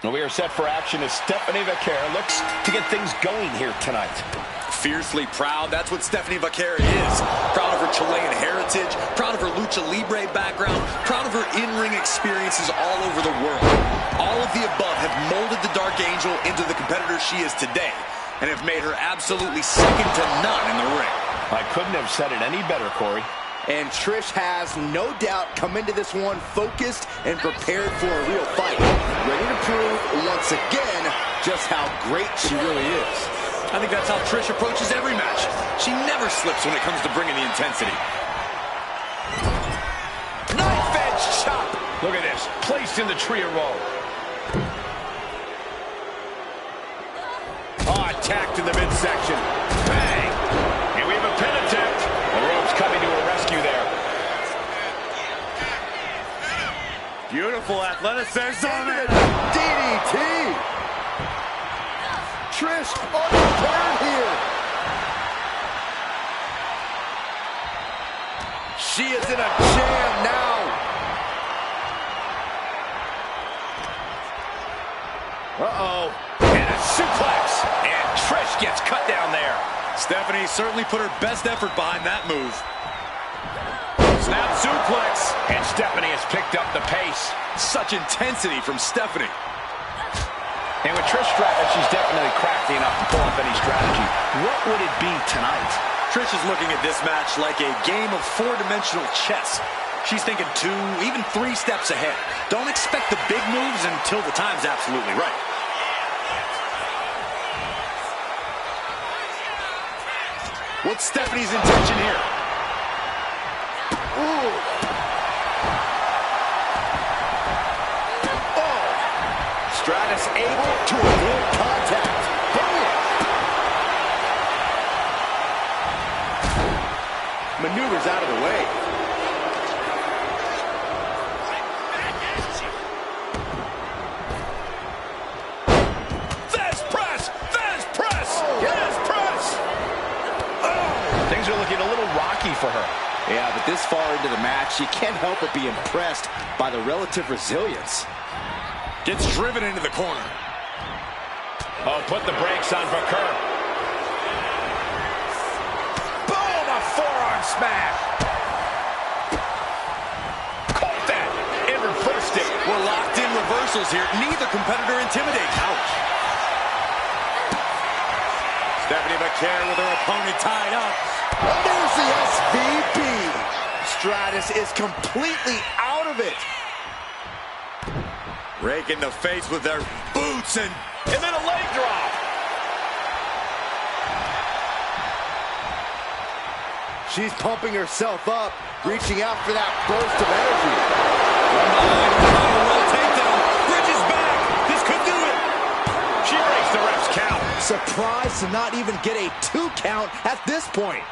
We are set for action as Stephanie Vaquer looks to get things going here tonight. Fiercely proud, that's what Stephanie Vaquer is. Proud of her Chilean heritage, proud of her lucha libre background, proud of her in-ring experiences all over the world. All of the above have molded the Dark Angel into the competitor she is today, and have made her absolutely second to none in the ring. I couldn't have said it any better, Corey. And Trish has no doubt come into this one focused and prepared for a real fight. Ready to prove once again just how great she really is. I think that's how Trish approaches every match. She never slips when it comes to bringing the intensity. Knife edge chop. Look at this. Placed in the trio roll. Oh, attacked in the midsection. Bang. And we have a pin attempt. The rope's coming to a rescue there. Beautiful athleticism. DDT. Trish unprepared here. She is in a jam now. Uh-oh. And a suplex. And Trish gets cut down there. Stephanie certainly put her best effort behind that move. Snap suplex. And Stephanie has picked up the pace. Such intensity from Stephanie. And with Trish strategy, she's definitely crafty enough to pull off any strategy. What would it be tonight? Trish is looking at this match like a game of four-dimensional chess. She's thinking 2, even 3 steps ahead. Don't expect the big moves until the time's absolutely right. What's Stephanie's intention here? Ooh. Oh. Stratus able to avoid contact. Boom. Maneuvers out of the way. Fez press! Fez press! Oh. Fez press! Oh. Things are looking a little rocky for her. Yeah, but this far into the match, you can't help but be impressed by the relative resilience. Gets driven into the corner. Oh, put the brakes on Vaquer. Boom, a forearm smash. Caught that and reversed it. We're locked in reversals here. Neither competitor intimidates. Ouch. Stephanie Vaquer with her opponent tied up. There's the SVP. Stratus is completely out of it. Rake in the face with their boots and then a leg drop. She's pumping herself up, reaching out for that burst of energy. Well, takedown. Bridge is back. This could do it. She breaks the ref's count. Surprised to not even get a 2 count at this point.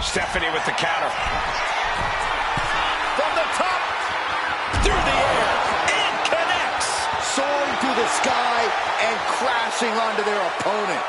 Stephanie with the counter. From the top, Through the air. It connects. soaring through the sky and crashing onto their opponent.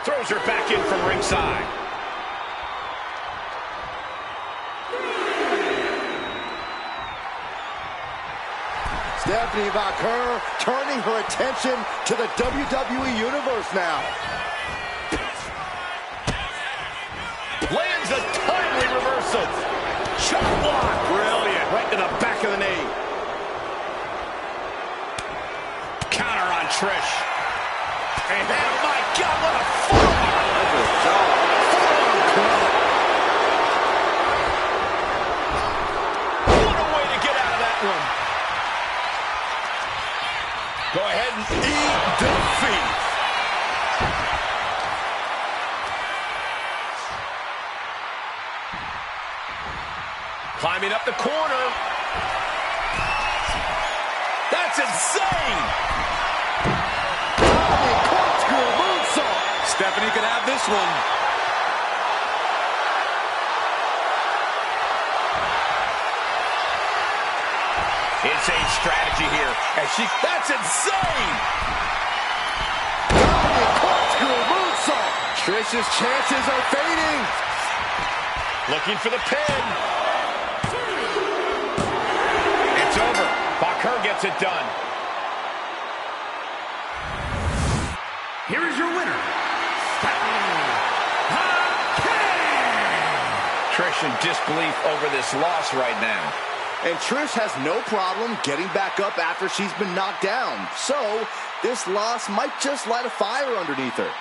Throws her back in from ringside. Stephanie Vaquer turning her attention to the WWE Universe now. Lands a timely reversal. Chop block. Brilliant. Right to the back of the knee. Counter on Trish. And oh my God, what a forearm. What a way to get out of that one. Go ahead and eat defeat. Climbing up the corner. That's insane. Stephanie this one. Insane strategy here. And that's insane! Corkscrew moonsault. Trish's chances are fading. Looking for the pin. It's over. Baker gets it done. Here is your winner, Trish in disbelief over this loss right now. And Trish has no problem getting back up after she's been knocked down. So, this loss might just light a fire underneath her.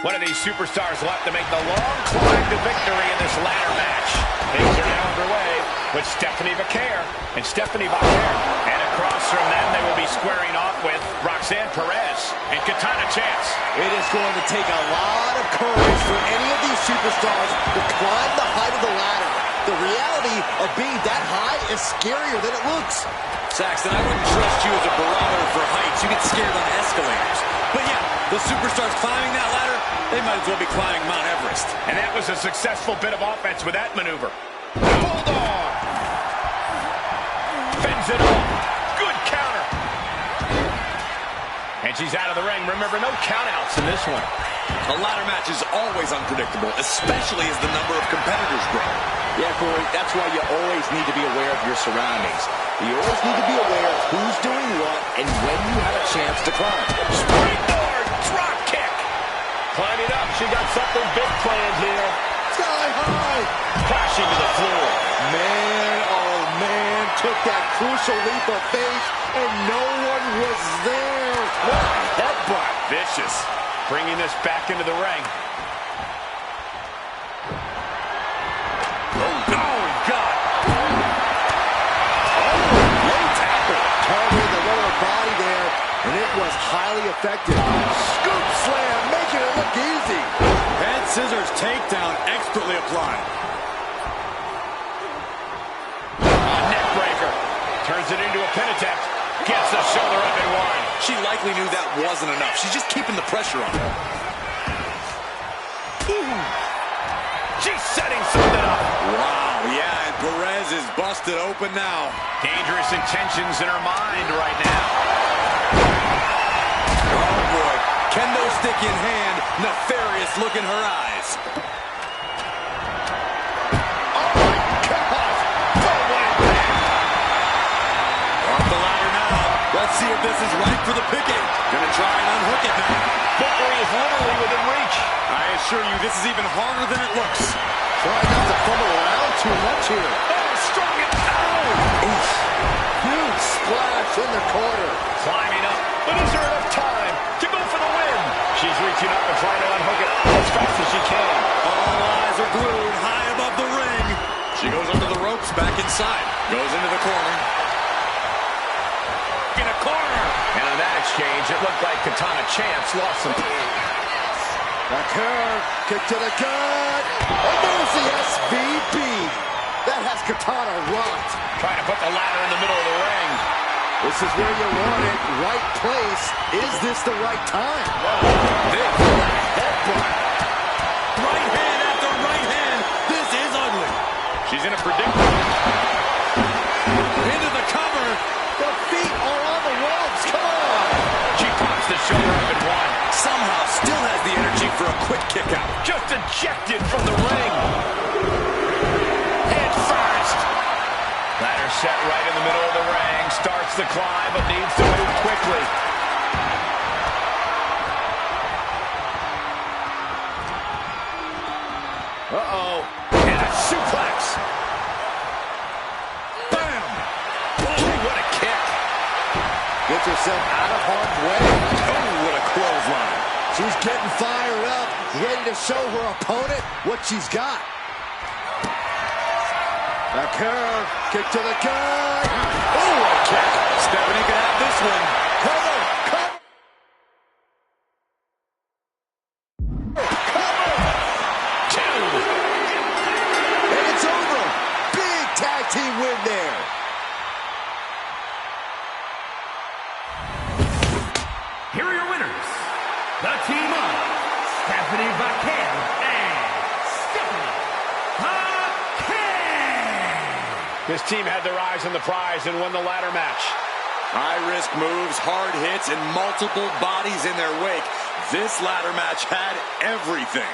One of these superstars will have to make the long climb to victory in this ladder match. Things are now underway with Stephanie Vaquer and Stephanie Vaquer. And across from them, they will be squaring off with Roxanne Perez and Katana Chance. It is going to take a lot of courage for any of these superstars to climb the height of the ladder. The reality of being that high is scarier than it looks. Saxton, I wouldn't trust you as a barometer for heights. You get scared on escalators. But yeah, the superstars climbing that ladder, they might as well be climbing Mount Everest. And that was a successful bit of offense with that maneuver. Bulldog! Fends it off. Good counter. And she's out of the ring. Remember, no countouts in this one. A ladder match is always unpredictable, especially as the number of competitors grow. Yeah, Corey, that's why you always need to be aware of your surroundings. You always need to be aware of who's doing what and when you have a chance to climb. Springboard drop kick. Climbing up, she got something big planned here. Sky high. Crashing to the floor. Man, oh man, took that crucial leap of faith and no one was there. What a headbutt. Vicious. Bringing this back into the ring. Oh, God. Low tackle. Targeting the lower body there, and it was highly effective. Scoop slam, making it look easy. Head scissors takedown, expertly applied. Neck breaker. Turns it into a pin attempt. Gets the shoulder up and wide. She likely knew that wasn't enough. She's just keeping the pressure on. Ooh. She's setting something up. Wow, yeah, and Perez is busted open now. Dangerous intentions in her mind right now. Oh, boy. Kendo stick in hand, nefarious look in her eyes. Oh, my God. forward. This is right for the picking. Gonna try and unhook it now. Victory is literally within reach. I assure you, this is even harder than it looks. Trying not to fumble around too much here. Oh, strong it down. Huge splash in the corner. Climbing up, but is there enough time to go for the win? She's reaching up and trying to unhook it as fast as she can. All eyes are glued high above the ring. She goes under the ropes, back inside. Goes into the corner. In a corner. And on that exchange, it looked like Katana Chance lost some. Back her, kick to the gut. And there's the SVB. That has Katana rocked. Trying to put the ladder in the middle of the ring. This is where you want it. Right place. Is this the right time? Big headbutt. Right hand after right hand. This is ugly. She's in a predicament. Into the cover. The feet are on the ropes. Come on. She pops the shoulder up and one. Somehow still has the energy for a quick kick out. Just ejected from the ring. Head first. Ladder set right in the middle of the ring. Starts the climb, but needs to move quickly. Uh-oh. And a suplex. Bam. Oh, what a kick. Get yourself out of harm's way. Oh, what a clothesline. She's getting fired up, ready to show her opponent what she's got. Back her, kick to the gut. Oh, what a kick. Stephanie can have this one. Cover, cover. Two. And it's over. Big tag team win there. Here are your winners. The team of Stephanie Vaquer and Stephanie Vaquer. This team had their eyes on the prize and won the ladder match. High-risk moves, hard hits, and multiple bodies in their wake. This ladder match had everything.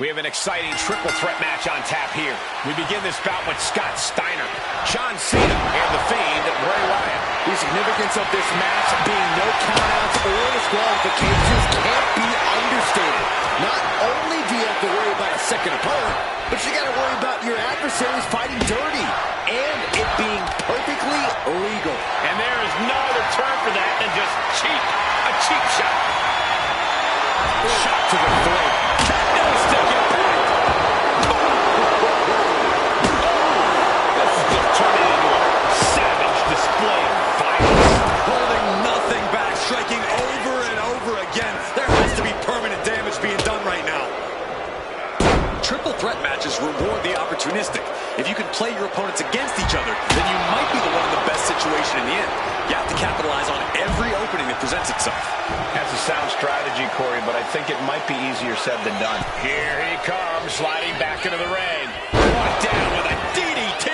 We have an exciting triple threat match on tap here. We begin this bout with Scott Steiner, John Cena, and The Fiend, Bray Wyatt. The significance of this match being no countouts or disqualifications can't be understated. Not only do you have to worry about a second opponent, but you got to worry about your adversaries fighting dirty and it being perfectly legal. And there is no other term for that than just cheap. A cheap shot. Shot to the throat. Candlestick impact. This is just turning into a savage display of violence. Holding nothing back, striking over and over again. There has to be permanent damage being done right now. Triple threat matches reward the opportunistic. If you can play your opponents against each other, then you might be the one in the best situation in the end. You have to capitalize on every opening that presents itself. That's a sound strategy, Corey, but I think it might be easier said than done. Here he comes, sliding back into the ring. Brought down with a DDT.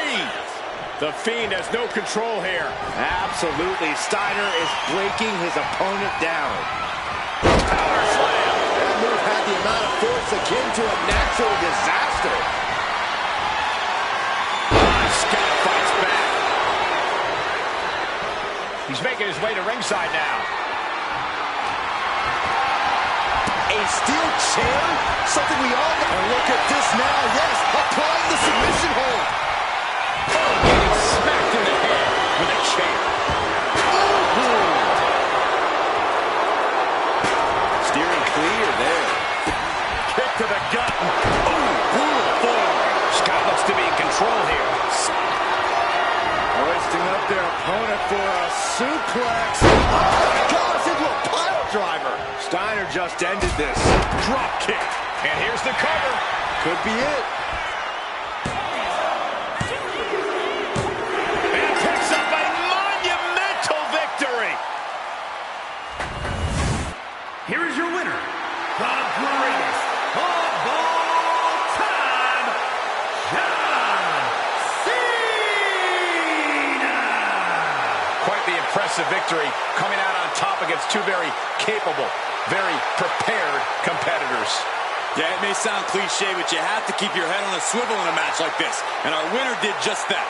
The Fiend has no control here. Absolutely. Steiner is breaking his opponent down. Power slam. That move had the amount of force akin to a natural disaster. Scott fights back. He's making his way to ringside now. A steel chair? Something we all know. And look at this now. Yes, applying the submission hold. Getting smacked in the head with a chair. Steering clear there. Kick to the gut. Oh, brutal form. Scott looks to be in control here. Hoisting up their opponent for a suplex. Oh, gosh, into a pile driver. Steiner just ended this. Drop kick. And here's the cover. Could be it. And picks up a monumental victory. Here is your winner, the greatest of all time, John Cena! Quite the impressive victory, coming out on top against two very capable, very prepared competitors. Yeah, it may sound cliche, but you have to keep your head on a swivel in a match like this. And our winner did just that.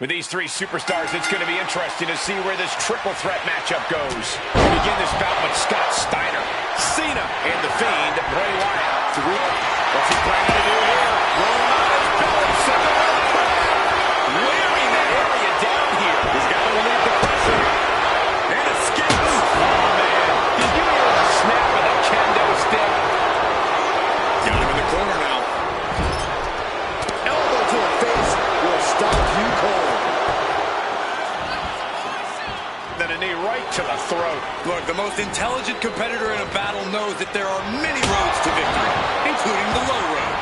With these three superstars, it's going to be interesting to see where this triple threat matchup goes. We begin this bout with Scott Steiner, Cena, and The Fiend, Bray Wyatt. What's he planning to do here? Rolling on his belly, wearing that area down here. He's got to relieve the pressure. And escapes. Oh, man. Did you hear the snap of the kendo stick? Got him in the corner now. Elbow to the face will stop you cold. Then a knee right to the throat. Look, the most intelligent competitor in a battle knows that there are many roads to victory, including the low road.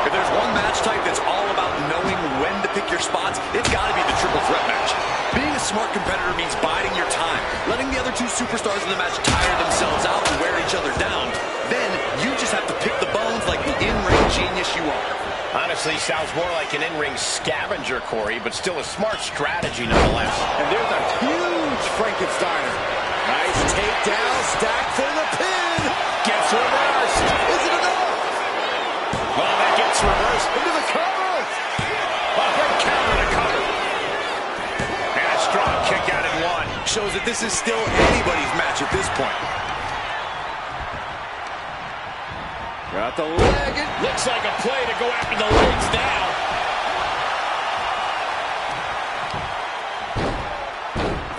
If there's one match type that's all about knowing when to pick your spots, it's got to be the triple threat match. Being a smart competitor means biding your time, letting the other two superstars in the match tire themselves out and wear each other down. Then you just have to pick the bones like the in-ring genius you are. Honestly, sounds more like an in-ring scavenger, Corey, but still a smart strategy nonetheless. And there's a huge Frankensteiner. Nice takedown, stacked for the pin. Gets reversed. Is it enough? Well, that gets reversed. Into the cover. A great counter to cover. And a strong kick out in one. Shows that this is still anybody's match at this point. Got the leg. Looks like a play to go after the legs now.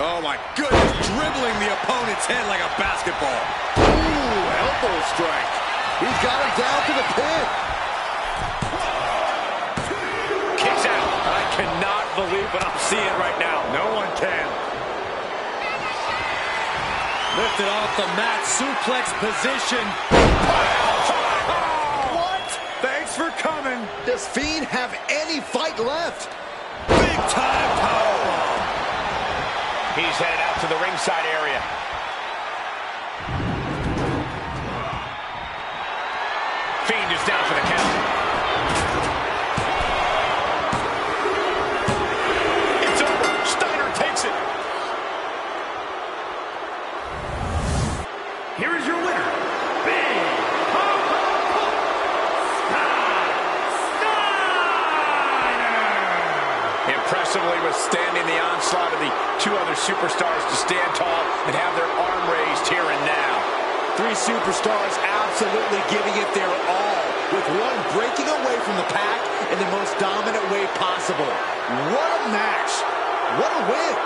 Oh my goodness, dribbling the opponent's head like a basketball. Ooh, elbow strike. He's got him down to the pin. Kicks out. I cannot believe what I'm seeing right now. No one can. Lifted off the mat, suplex position. What? Thanks for coming. Does Fiend have any fight left? Big time powerbomb. He's headed out to the ringside area. Fiend is down for the count. It's over. Steiner takes it. Here is your winner, Big Steiner! Impressively withstanding the onslaught of the two other superstars to stand tall and have their arm raised here and now. Three superstars absolutely giving it their all, with one breaking away from the pack in the most dominant way possible. What a match! What a win!